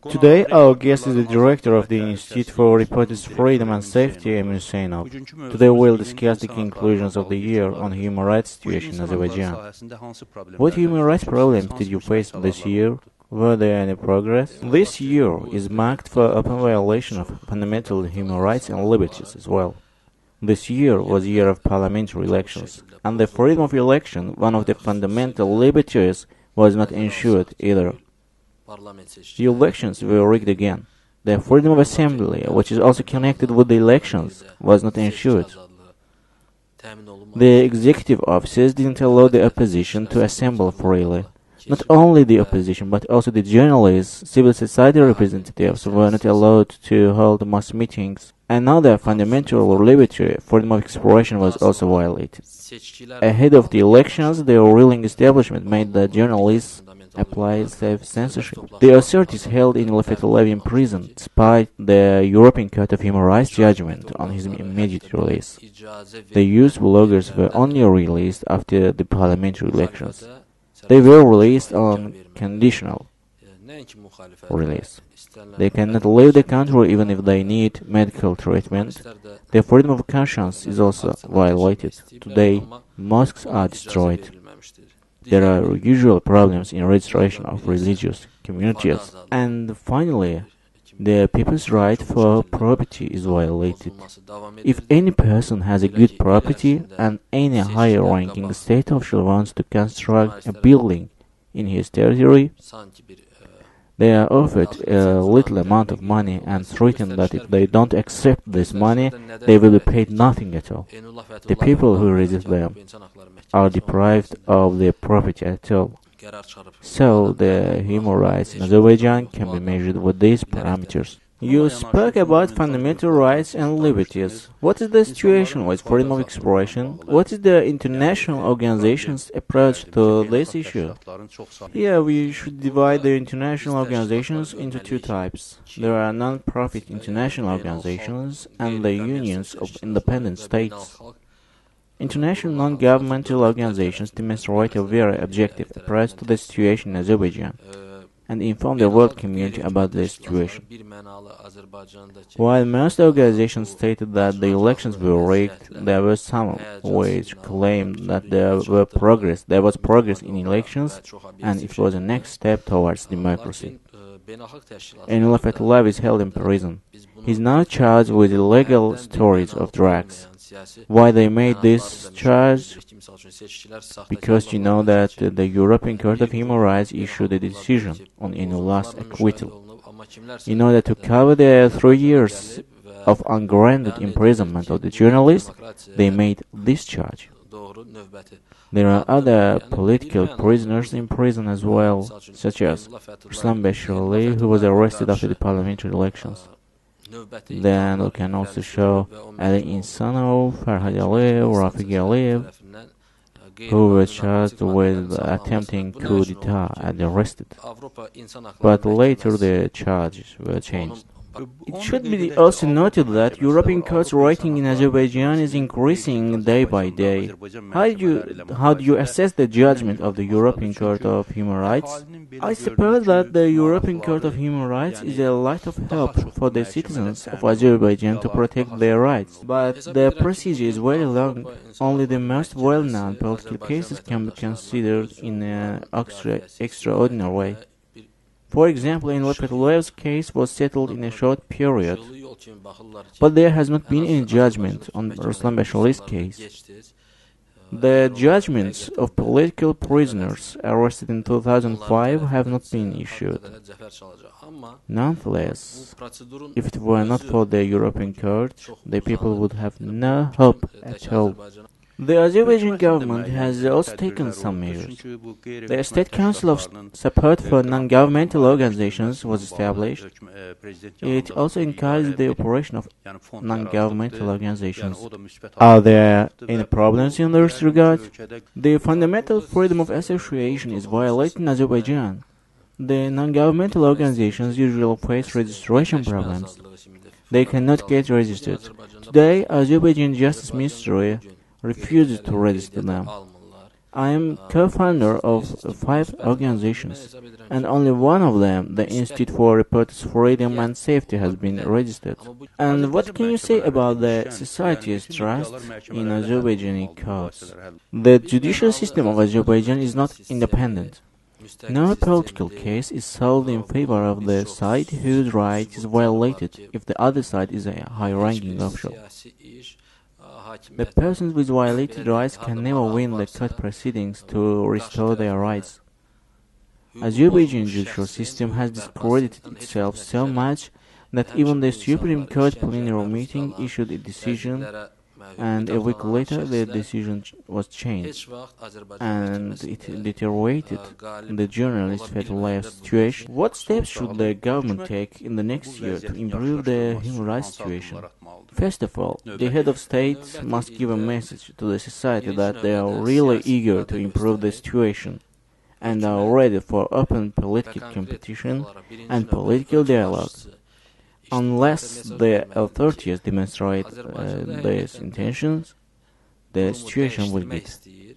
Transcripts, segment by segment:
Today, our guest is the director of the Institute for Reporters' Freedom and Safety, Emin Huseynov. Today, we'll discuss the conclusions of the year on human rights situation in Azerbaijan. What human rights problems did you face this year? Were there any progress? This year is marked for open violation of fundamental human rights and liberties as well. This year was a year of parliamentary elections, and the freedom of election, one of the fundamental liberties, was not ensured either. The elections were rigged again. The freedom of assembly, which is also connected with the elections, was not ensured. The executive officers didn't allow the opposition to assemble freely. Not only the opposition, but also the journalists, civil society representatives were not allowed to hold mass meetings. Another fundamental liberty, freedom of expression, was also violated. Ahead of the elections, the ruling establishment made the journalists apply self-censorship. The authorities held in Lefetullah in prison, despite the European Court of Human Rights judgment on his immediate release. The youth bloggers were only released after the parliamentary elections. They were released on conditional release. They cannot leave the country even if they need medical treatment. Their freedom of conscience is also violated. Today, mosques are destroyed. There are usual problems in registration of religious communities. And finally, the people's right for property is violated. If any person has a good property and any higher-ranking state official wants to construct a building in his territory, they are offered a little amount of money and threatened that if they don't accept this money, they will be paid nothing at all. The people who resist them are deprived of their property at all. So, the human rights in Azerbaijan can be measured with these parameters. You spoke about fundamental rights and liberties. What is the situation with freedom of expression? What is the international organization's approach to this issue? Here we should divide the international organizations into two types. There are non-profit international organizations and the unions of independent states. International non-governmental organizations demonstrate a very objective approach to the situation in Azerbaijan and inform the world community about the situation. While most organizations stated that the elections were rigged, there were some which claimed that there was progress in elections and it was a next step towards democracy. Emin Huseynov is held in prison. He is now charged with illegal storage of drugs. Why they made this charge? Because you know that the European Court of Human Rights issued a decision on Enullah's acquittal. In order to cover the 3 years of ungrounded imprisonment of the journalist, they made this charge. There are other political prisoners in prison as well, such as Ruslan Bashirli, who was arrested after the parliamentary elections. Then we can also show Ali Insanov, Farhad Aliyev, Rafik Aliyev, who were charged with attempting coup d'etat and arrested. But later the charges were changed. It should be also noted that European courts' rating in Azerbaijan is increasing day by day. How do you assess the judgment of the European Court of Human Rights? I suppose that the European Court of Human Rights is a lot of help for the citizens of Azerbaijan to protect their rights, but the procedure is very long. Only the most well-known political cases can be considered in an extraordinary way. For example, in Lefetullah's case was settled in a short period, but there has not been any judgment on Ruslan Bashirli's case. The judgments of political prisoners arrested in 2005 have not been issued. Nonetheless, if it were not for the European Court, the people would have no hope at all. The Azerbaijan government has also taken some measures. The State Council of Support for Non-Governmental Organizations was established. It also encouraged the operation of non-governmental organizations. Are there any problems in this regard? The fundamental freedom of association is violated in Azerbaijan. The non-governmental organizations usually face registration problems. They cannot get registered. Today, Azerbaijan Justice Ministry refuses to register them. I am co-founder of 5 organizations, and only one of them, the Institute for Reporters' Freedom and Safety, has been registered. And what can you say about the society's trust in Azerbaijani courts? The judicial system of Azerbaijan is not independent. No political case is solved in favor of the side whose right is violated if the other side is a high-ranking official. The persons with violated rights can never win the court proceedings to restore their rights. Azerbaijan's judicial system has discredited itself so much that even the Supreme Court plenary meeting issued a decision, and a week later the decision was changed, and it deteriorated the journalist Fethullah's situation. What steps should the government take in the next year to improve the human rights situation? First of all, the head of state must give a message to the society that they are really eager to improve the situation and are ready for open political competition and political dialogue. Unless the authorities demonstrate these intentions, the situation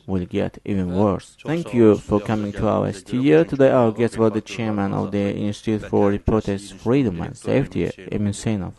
will get even worse. Thank you for coming to our studio. Today our guest was the chairman of the Institute for Reporters' Freedom and Safety, Emin Huseynov.